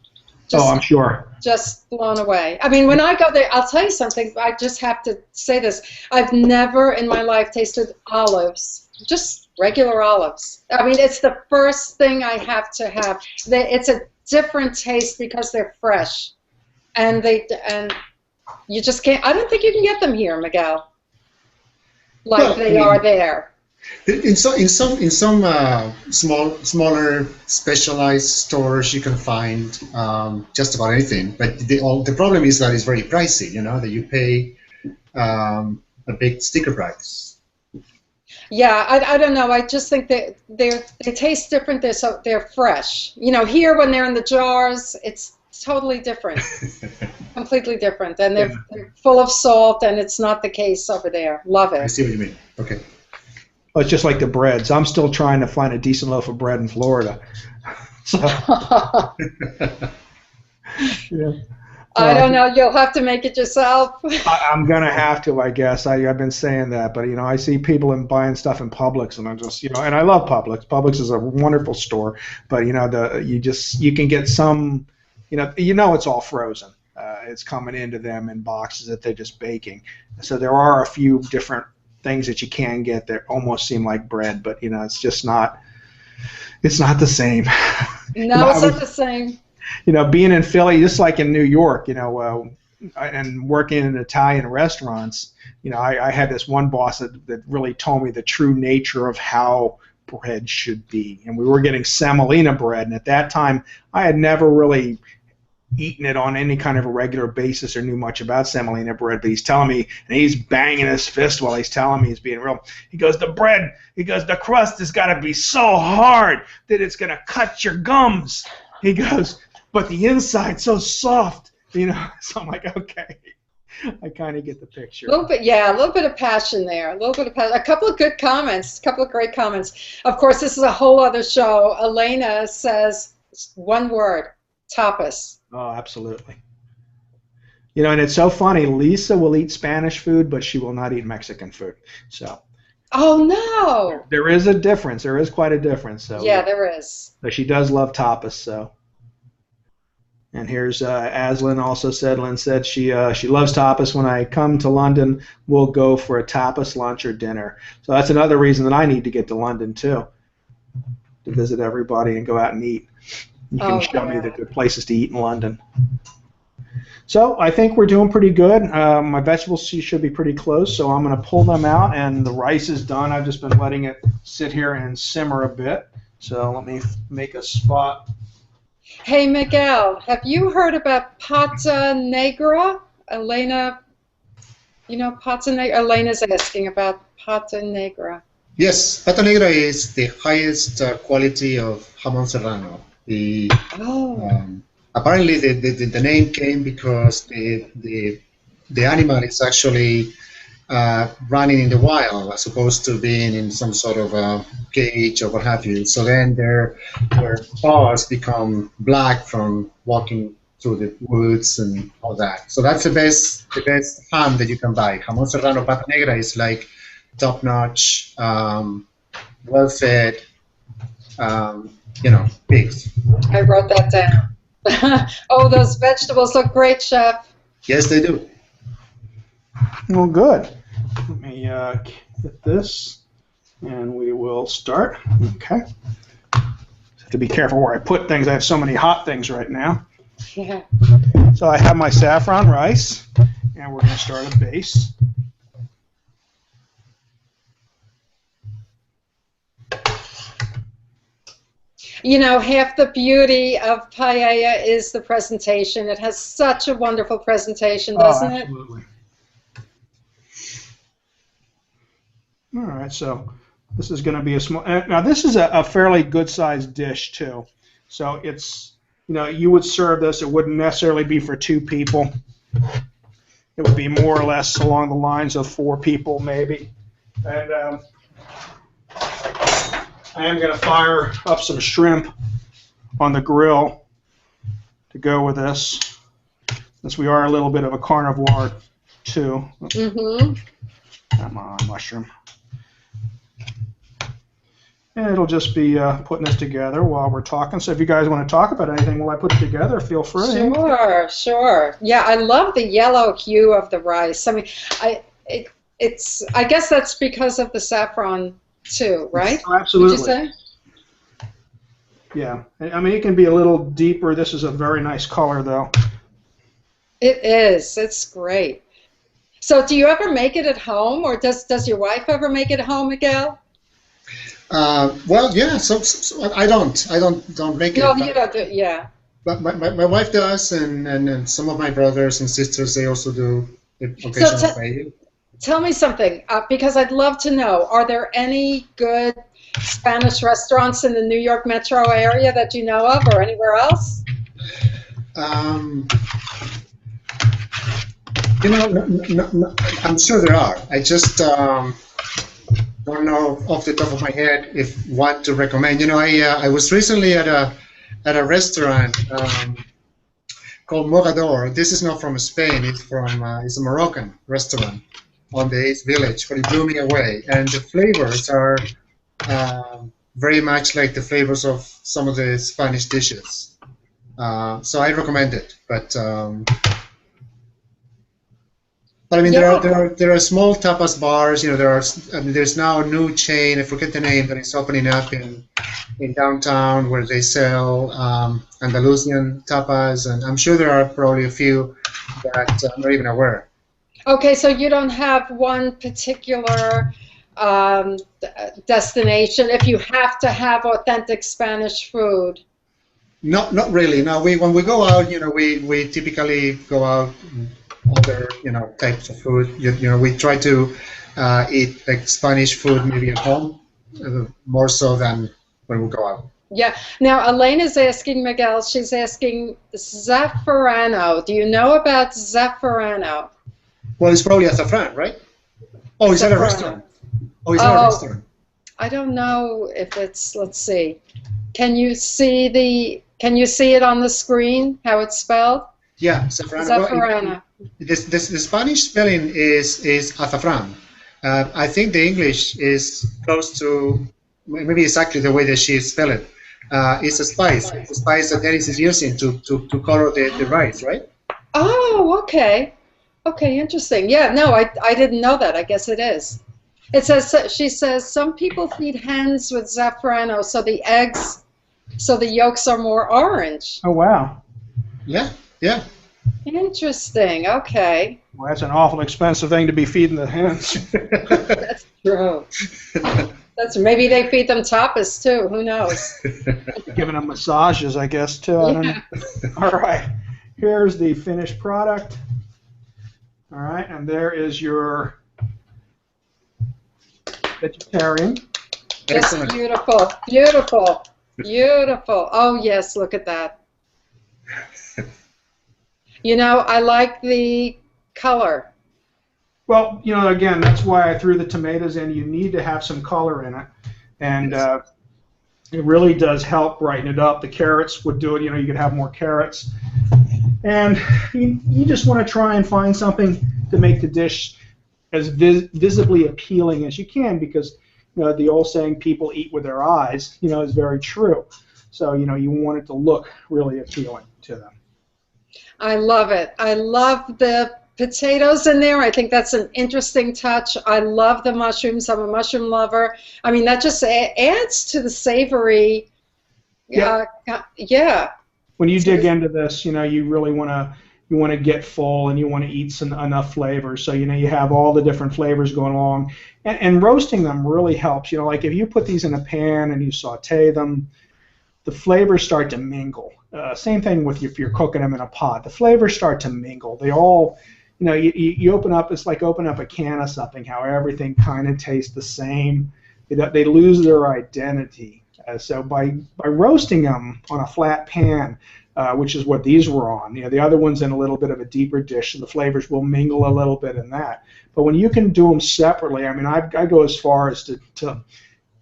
I'm sure. Just blown away. I mean, when I go there, I'll tell you something. I just have to say this. I've never in my life tasted olives, just regular olives. I mean, it's the first thing I have to have. It's a different taste because they're fresh, and you just can't. I don't think you can get them here, Miguel, they are there. In some smaller specialized stores, you can find just about anything. But the problem is that it's very pricey. That you pay a big sticker price. Yeah, I don't know. I just think that they taste different. They're fresh. Here when they're in the jars, it's totally different, completely different, and they're full of salt. And it's not the case over there. Love it. I see what you mean. Okay. Well, it's just like the breads. I'm still trying to find a decent loaf of bread in Florida. So. Yeah. I don't know. You'll have to make it yourself. I'm gonna have to, I guess. I've been saying that, but I see people buying stuff in Publix, and I'm just, and I love Publix. Publix is a wonderful store, but you can get some, it's all frozen. It's coming into them in boxes that they're just baking. So there are a few different things that you can get that almost seem like bread, but it's just not. It's not the same. No, it's not the same. Being in Philly, just like in New York, and working in Italian restaurants, I had this one boss that really told me the true nature of how bread should be. And we were getting semolina bread, and at that time, I had never really eaten it on any kind of a regular basis or knew much about semolina bread, but he's telling me, and he's banging his fist while he's telling me, he's being real. He goes, the crust has got to be so hard that it's going to cut your gums. He goes, but the inside's so soft, So I'm like, okay, I kind of get the picture. A little bit of passion there. A couple of good comments, a couple of great comments. Of course, this is a whole other show. Elena says one word: tapas. Oh, absolutely. And it's so funny. Lisa will eat Spanish food, but she will not eat Mexican food. So. Oh no. There is a difference. There is quite a difference. So. Yeah, there is. But she does love tapas. So. And here's Aslan also said. Lynn said she loves tapas. When I come to London, we'll go for a tapas lunch or dinner. So that's another reason that I need to get to London too, to visit everybody and go out and eat. You can show me the good places to eat in London. So I think we're doing pretty good. My vegetables should be pretty close, so I'm going to pull them out, and the rice is done. I've just been letting it sit here and simmer a bit. So let me make a spot. Hey, Miguel, have you heard about pata negra? Elena You know, pata negra. Elena's asking about pata negra. Yes, pata negra is the highest quality of jamón serrano. Apparently, the name came because the animal is actually running in the wild as opposed to being in some sort of a cage or what have you. So then their paws become black from walking through the woods and all that. So that's the best ham that you can buy. Jamón serrano pata negra is like top notch, well fed, pigs. I wrote that down. Oh, those vegetables look great, Chef. Yes, they do. Well, good. Let me get this, and we will start. Okay. Have to be careful where I put things. I have so many hot things right now. Yeah. So I have my saffron rice, and we're going to start a base. You know, half the beauty of paella is the presentation. It has such a wonderful presentation, doesn't it? Absolutely. All right, so this is going to be a small. Now this is a fairly good-sized dish too. So it's, you would serve this. It wouldn't necessarily be for 2 people. It would be more or less along the lines of 4 people maybe. And I am going to fire up some shrimp on the grill to go with this, since we are a little bit of a carnivore too. Mm-hmm. Come on, mushroom. And it'll just be putting this together while we're talking. So if you guys want to talk about anything while I put it together, feel free. Sure, sure. Yeah, I love the yellow hue of the rice. I mean, I guess that's because of the saffron too, right? Oh, absolutely. Would you say? Yeah. I mean, it can be a little deeper. This is a very nice color, though. It is. It's great. So do you ever make it at home, or does your wife ever make it at home, Miguel? Well, yeah. So I don't make it. No, you don't do. Yeah. But my wife does, and some of my brothers and sisters, they also do occasional paella. Tell me something, because I'd love to know. Are there any good Spanish restaurants in the New York metro area that you know of, or anywhere else? No, I'm sure there are. I just don't know off the top of my head if one to recommend. I was recently at a restaurant called Mogador. This is not from Spain. It's a Moroccan restaurant on the East Village, but it blew me away. And the flavors are very much like the flavors of some of the Spanish dishes. So I recommend it. But I mean, Yeah. there are small tapas bars. There's now a new chain. I forget the name, that is opening up in downtown where they sell Andalusian tapas, and I'm sure there are probably a few that I'm not even aware. Okay, so you don't have one particular destination if you have to have authentic Spanish food. Not really. No, when we go out, we typically go out other types of food. We try to eat like Spanish food maybe at home more so than when we go out. Yeah. Now, Elena's asking Miguel. She's asking Zafferano. Do you know about Zafferano? Well, it's probably a saffron, right? Oh, is that a restaurant? Oh, is that a restaurant? I don't know if it's. Let's see. Can you see it on the screen? How it's spelled? Yeah, saffron. Zafferano. The Spanish spelling is azafrán. I think the English is close to maybe exactly the way that she spelled it. It's a spice. It's a spice that Dennis is using to color the rice, right? Oh, okay. Okay, interesting. Yeah, no, I didn't know that. I guess it is. It says, she says, some people feed hens with Zafferano, so the yolks are more orange. Oh, wow. Yeah. Interesting. Okay. Well, that's an awful expensive thing to be feeding the hens. That's true. Maybe they feed them tapas too. Who knows? Giving them massages, I guess, too. I don't know. All right. Here's the finished product. All right, and there is your vegetarian. Just beautiful, beautiful, beautiful. Oh yes, look at that. You know, I like the color. Well, you know, again, that's why I threw the tomatoes in. You need to have some color in it, and it really does help brighten it up. The carrots would do it. You know, you could have more carrots, and you just want to try and find something to make the dish as visibly appealing as you can, because you know the old saying, "People eat with their eyes," you know, is very true. So you know, you want it to look really appealing to them. I love it. I love the potatoes in there. I think that's an interesting touch. I love the mushrooms. I'm a mushroom lover. I mean, that just adds to the savory. Yeah. Yeah. When you dig into this, you know, you really want to get full, and you want to eat enough flavors. So you know, you have all the different flavors going along, and roasting them really helps. You know, like if you put these in a pan and you saute them, the flavors start to mingle. Same thing with if you're cooking them in a pot. The flavors start to mingle. They all, you know, you open up, it's like open up a can of something, how everything kind of tastes the same. They lose their identity. So by roasting them on a flat pan, which is what these were on, you know, the other one's in a little bit of a deeper dish, and the flavors will mingle a little bit in that. But when you can do them separately, I mean, I go as far as to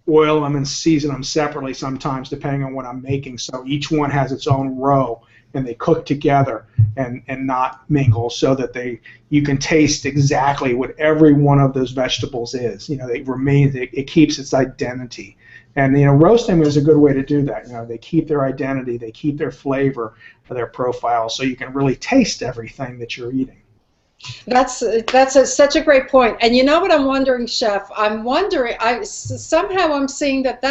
oil them and season them separately sometimes, depending on what I'm making. So each one has its own row, and they cook together and not mingle, so that you can taste exactly what every one of those vegetables is. You know, it keeps its identity. And you know, roasting is a good way to do that. You know, they keep their identity, they keep their flavor, their profile, so you can really taste everything that you're eating. That's such a great point. And you know what I'm wondering, Chef? I'm wondering, somehow I'm seeing that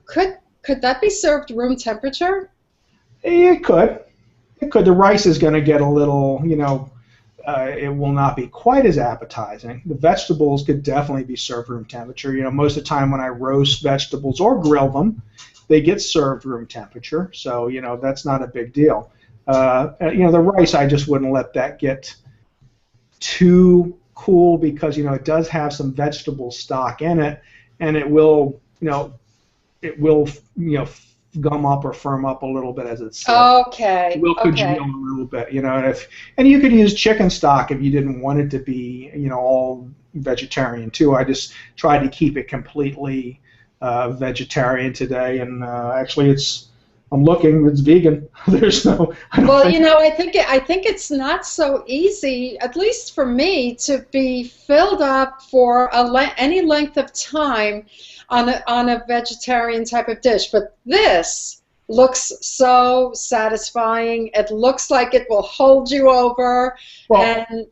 could that be served room temperature? It could. The rice is going to get a little, you know, it will not be quite as appetizing. The vegetables could definitely be served room temperature. You know, most of the time when I roast vegetables or grill them, they get served room temperature. So, you know, that's not a big deal. You know, the rice, I just wouldn't let that get too cool, because you know it does have some vegetable stock in it, and it will gum up or firm up a little bit as it's okay. It will congeal a little bit, you know. And you could use chicken stock if you didn't want it to be, you know, all vegetarian too. I just tried to keep it completely vegetarian today, and actually I'm looking. It's vegan. There's no. Well, you know, I think it's not so easy, at least for me, to be filled up for any length of time on a vegetarian type of dish. But this looks so satisfying. It looks like it will hold you over. Well, and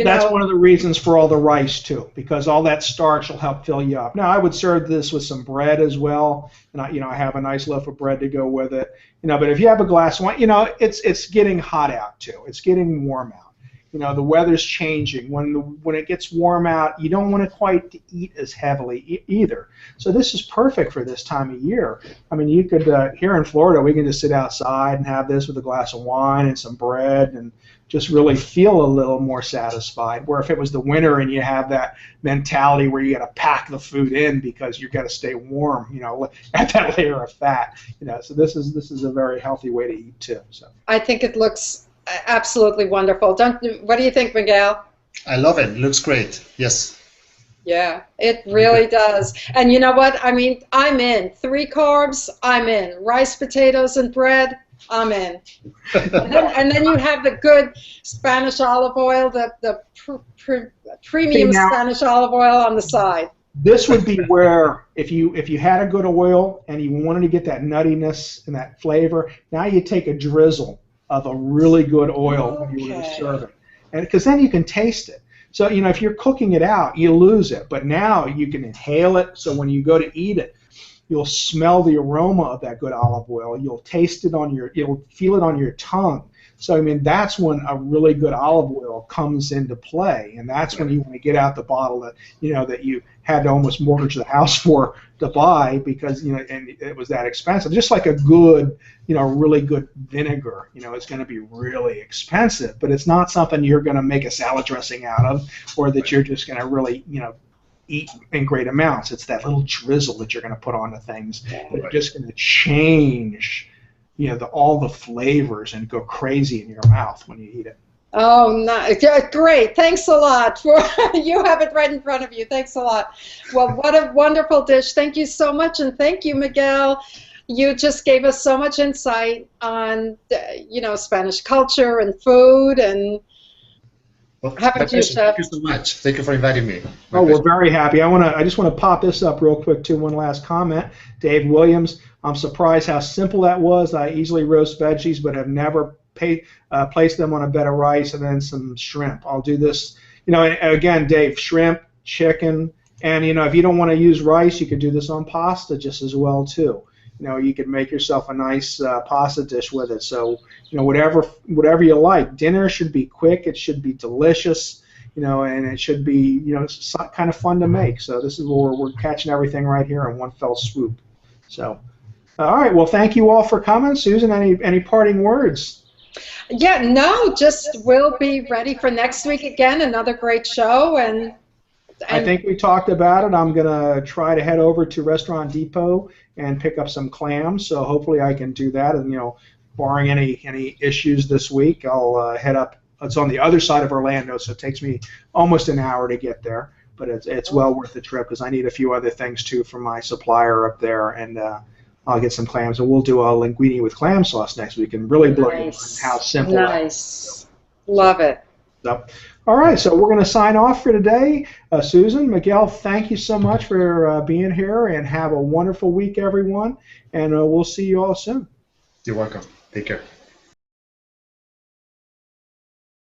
that's one of the reasons for all the rice too, because all that starch will help fill you up. Now, I would serve this with some bread as well, and I have a nice loaf of bread to go with it. You know, but if you have a glass of wine, you know, it's getting hot out too. It's getting warm out. You know, the weather's changing. When it gets warm out, you don't want to quite eat as heavily either. So this is perfect for this time of year. I mean, you could here in Florida, we can just sit outside and have this with a glass of wine and some bread, and just really feel a little more satisfied. Where if it was the winter and you have that mentality where you got to pack the food in because you got to stay warm, you know, add that layer of fat, you know. So this is a very healthy way to eat too. So I think it looks absolutely wonderful. What do you think, Miguel? I love it. It looks great. Yes. Yeah, it really does. And you know what? I mean, I'm in. 3 carbs, I'm in. Rice, potatoes, and bread, I'm in. And then you have the good Spanish olive oil, the premium Spanish olive oil on the side. This would be where if you had a good oil and you wanted to get that nuttiness and that flavor, now you take a drizzle of a really good oil when you were to serve it, and because then you can taste it. So you know, if you're cooking it out, you lose it, but now you can inhale it. So when you go to eat it, You'll smell the aroma of that good olive oil. You'll taste it you'll feel it on your tongue. So, I mean, that's when a really good olive oil comes into play, and that's when you want to get out the bottle that, that you had to almost mortgage the house for to buy because, and it was that expensive. Just like a good, really good vinegar, it's going to be really expensive, but it's not something you're going to make a salad dressing out of or that you're just going to really, eat in great amounts. It's that little drizzle that you're going to put onto things that are just going to change all the flavors and go crazy in your mouth when you eat it. Oh, nice. Great. Thanks a lot. You have it right in front of you. Thanks a lot. Well, what a wonderful dish. Thank you so much, and thank you, Miguel. You just gave us so much insight on, Spanish culture and food, and haven't you, Chef? Thank you so much. Thank you for inviting me. We're very happy. I just want to pop this up real quick too. One last comment. Dave Williams, I'm surprised how simple that was. I easily roast veggies, but have never placed them on a bed of rice and then some shrimp. I'll do this. And again, Dave, shrimp, chicken, and if you don't want to use rice, you could do this on pasta just as well too. You could make yourself a nice pasta dish with it. So, whatever you like. Dinner should be quick. It should be delicious. And it should be, kind of fun to make. So this is where we're catching everything right here in one fell swoop. So, all right. Well, thank you all for coming. Susan, any parting words? Yeah, no, just we'll be ready for next week again. Another great show, and I think we talked about it. I'm gonna try to head over to Restaurant Depot and pick up some clams. So hopefully I can do that. And barring any issues this week, I'll head up. It's on the other side of Orlando, so it takes me almost an hour to get there. But it's well worth the trip because I need a few other things too from my supplier up there, and I'll get some clams, and we'll do a linguine with clam sauce next week and really blow you mind how simple that is. Love it. So, all right, so we're going to sign off for today. Susan, Miguel, thank you so much for being here, and have a wonderful week, everyone, and we'll see you all soon. You're welcome. Take care.